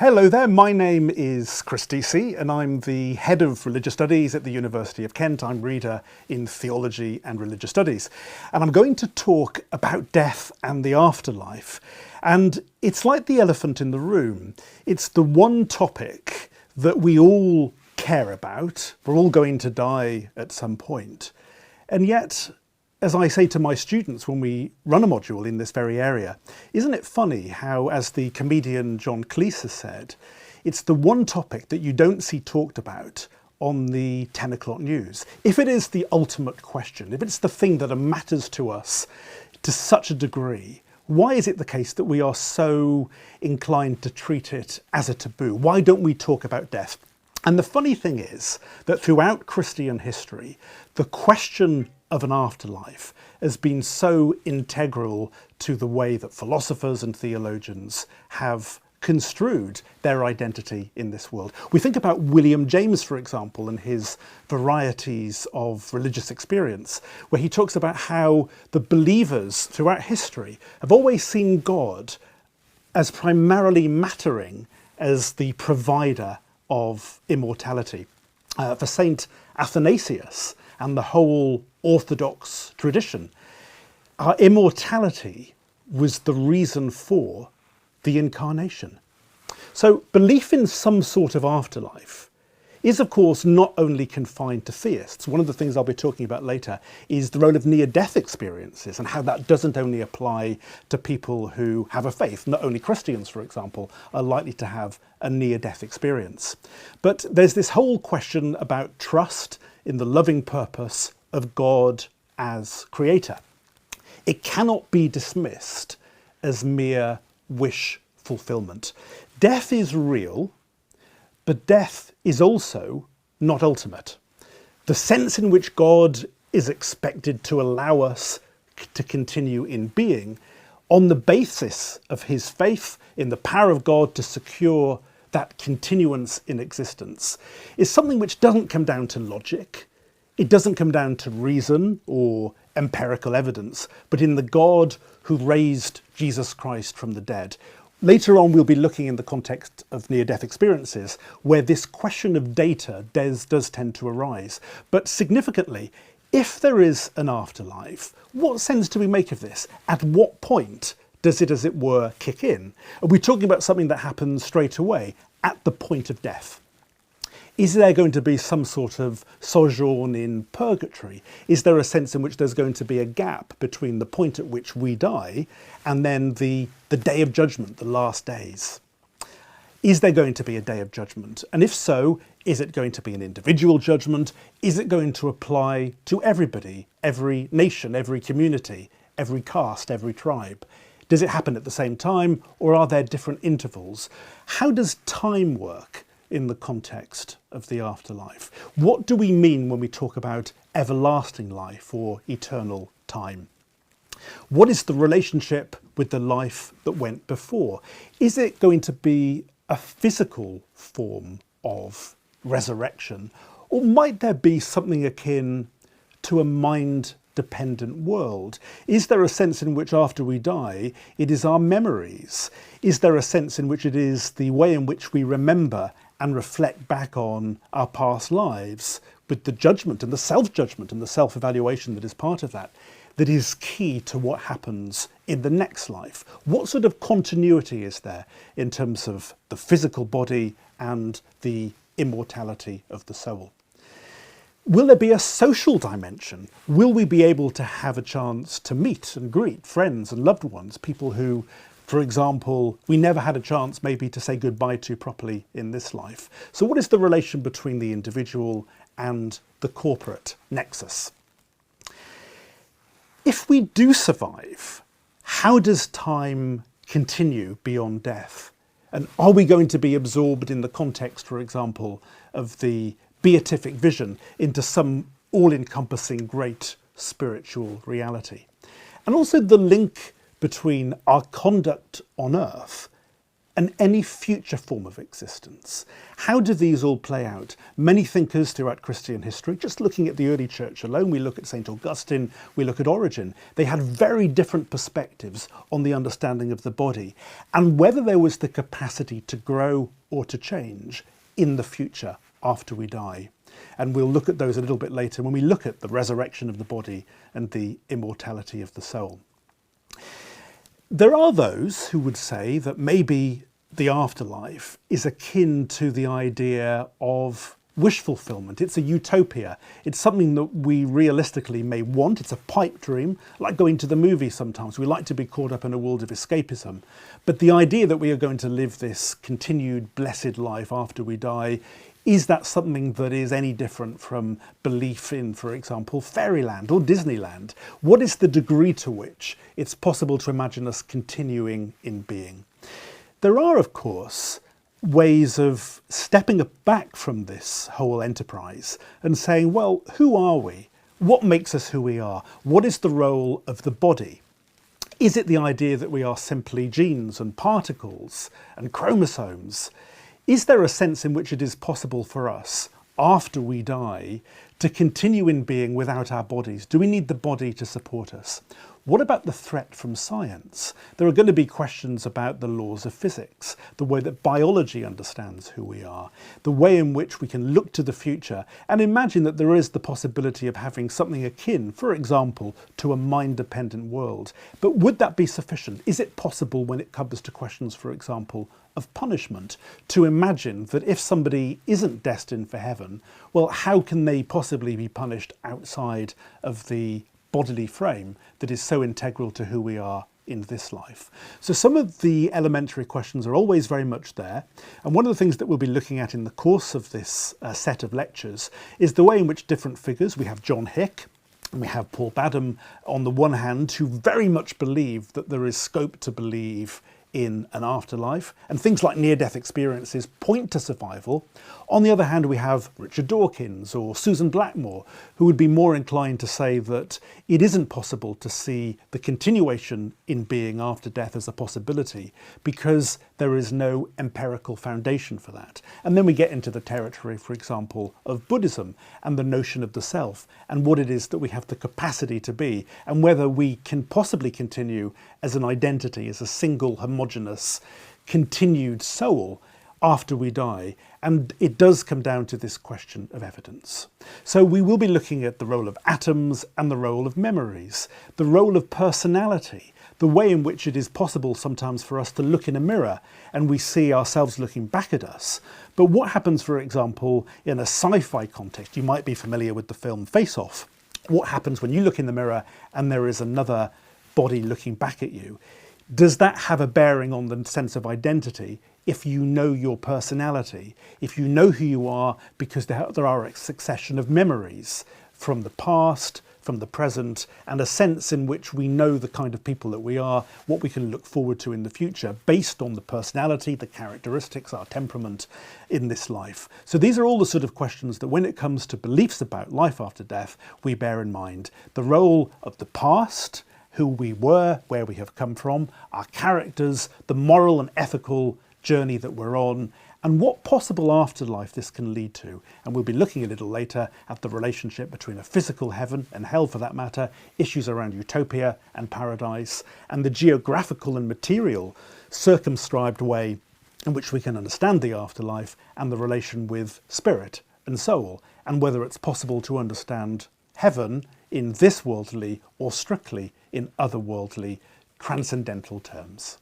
Hello there, my name is Chris Deacy and I'm the Head of Religious Studies at the University of Kent. I'm Reader in Theology and Religious Studies. And I'm going to talk about death and the afterlife. And it's like the elephant in the room. It's the one topic that we all care about. We're all going to die at some point. And yet, as I say to my students when we run a module in this very area, isn't it funny how, as the comedian John Cleese has said, it's the one topic that you don't see talked about on the 10 o'clock news. If it is the ultimate question, if it's the thing that matters to us to such a degree, why is it the case that we are so inclined to treat it as a taboo? Why don't we talk about death? And the funny thing is that throughout Christian history, the question of an afterlife has been so integral to the way that philosophers and theologians have construed their identity in this world. We think about William James, for example, and his varieties of religious experience, where he talks about how the believers throughout history have always seen God as primarily mattering as the provider of immortality. For Saint Athanasius and the whole Orthodox tradition, our immortality was the reason for the incarnation. So belief in some sort of afterlife is, of course, not only confined to theists. One of the things I'll be talking about later is the role of near-death experiences and how that doesn't only apply to people who have a faith. Not only Christians, for example, are likely to have a near-death experience. But there's this whole question about trust in the loving purpose of God as creator. It cannot be dismissed as mere wish fulfillment. Death is real, but death is also not ultimate. The sense in which God is expected to allow us to continue in being on the basis of his faith in the power of God to secure that continuance in existence is something which doesn't come down to logic. It doesn't come down to reason or empirical evidence, but in the God who raised Jesus Christ from the dead. Later on, we'll be looking in the context of near-death experiences where this question of data does tend to arise. But significantly, if there is an afterlife, what sense do we make of this? At what point does it, as it were, kick in? Are we talking about something that happens straight away at the point of death? Is there going to be some sort of sojourn in purgatory? Is there a sense in which there's going to be a gap between the point at which we die and then the day of judgment, the last days? Is there going to be a day of judgment? And if so, is it going to be an individual judgment? Is it going to apply to everybody, every nation, every community, every caste, every tribe? Does it happen at the same time, or are there different intervals? How does time work in the context of the afterlife? What do we mean when we talk about everlasting life or eternal time? What is the relationship with the life that went before? Is it going to be a physical form of resurrection, or might there be something akin to a mind-dependent world? Is there a sense in which after we die, it is our memories? Is there a sense in which it is the way in which we remember and reflect back on our past lives with the judgment and the self-judgment and the self-evaluation that is part of that is key to what happens in the next life? What sort of continuity is there in terms of the physical body and the immortality of the soul? Will there be a social dimension? Will we be able to have a chance to meet and greet friends and loved ones, people who, for example, we never had a chance maybe to say goodbye to properly in this life? So what is the relation between the individual and the corporate nexus? If we do survive, how does time continue beyond death? And are we going to be absorbed in the context, for example, of the beatific vision into some all-encompassing great spiritual reality? And also the link between our conduct on earth and any future form of existence. How do these all play out? Many thinkers throughout Christian history, just looking at the early church alone, we look at St. Augustine, we look at Origen, they had very different perspectives on the understanding of the body and whether there was the capacity to grow or to change in the future after we die. And we'll look at those a little bit later when we look at the resurrection of the body and the immortality of the soul. There are those who would say that maybe the afterlife is akin to the idea of wish fulfillment. It's a utopia. It's something that we realistically may want. It's a pipe dream, like going to the movies sometimes. We like to be caught up in a world of escapism. But the idea that we are going to live this continued blessed life after we die, is that something that is any different from belief in, for example, fairyland or Disneyland? What is the degree to which it's possible to imagine us continuing in being? There are, of course, ways of stepping back from this whole enterprise and saying, well, who are we? What makes us who we are? What is the role of the body? Is it the idea that we are simply genes and particles and chromosomes? Is there a sense in which it is possible for us, after we die, to continue in being without our bodies? Do we need the body to support us? What about the threat from science? There are going to be questions about the laws of physics, the way that biology understands who we are, the way in which we can look to the future and imagine that there is the possibility of having something akin, for example, to a mind-dependent world. But would that be sufficient? Is it possible when it comes to questions, for example, of punishment, to imagine that if somebody isn't destined for heaven, well, how can they possibly be punished outside of the bodily frame that is so integral to who we are in this life? So some of the elementary questions are always very much there. And one of the things that we'll be looking at in the course of this set of lectures is the way in which different figures, we have John Hick, and we have Paul Badham on the one hand, who very much believe that there is scope to believe in an afterlife, and things like near-death experiences point to survival. On the other hand, we have Richard Dawkins or Susan Blackmore, who would be more inclined to say that it isn't possible to see the continuation in being after death as a possibility because there is no empirical foundation for that. And then we get into the territory, for example, of Buddhism and the notion of the self and what it is that we have the capacity to be and whether we can possibly continue as an identity, as a single homogeneous continued soul after we die. And it does come down to this question of evidence. So we will be looking at the role of atoms and the role of memories, the role of personality, the way in which it is possible sometimes for us to look in a mirror and we see ourselves looking back at us. But what happens, for example, in a sci-fi context? You might be familiar with the film Face Off. What happens when you look in the mirror and there is another body looking back at you? Does that have a bearing on the sense of identity if you know your personality, if you know who you are because there are a succession of memories from the past, from the present, and a sense in which we know the kind of people that we are, what we can look forward to in the future based on the personality, the characteristics, our temperament in this life. So these are all the sort of questions that when it comes to beliefs about life after death, we bear in mind. The role of the past, who we were, where we have come from, our characters, the moral and ethical journey that we're on, and what possible afterlife this can lead to. And we'll be looking a little later at the relationship between a physical heaven and hell for that matter, issues around utopia and paradise, and the geographical and material circumscribed way in which we can understand the afterlife and the relation with spirit and soul, and whether it's possible to understand heaven in this worldly or strictly in otherworldly transcendental terms.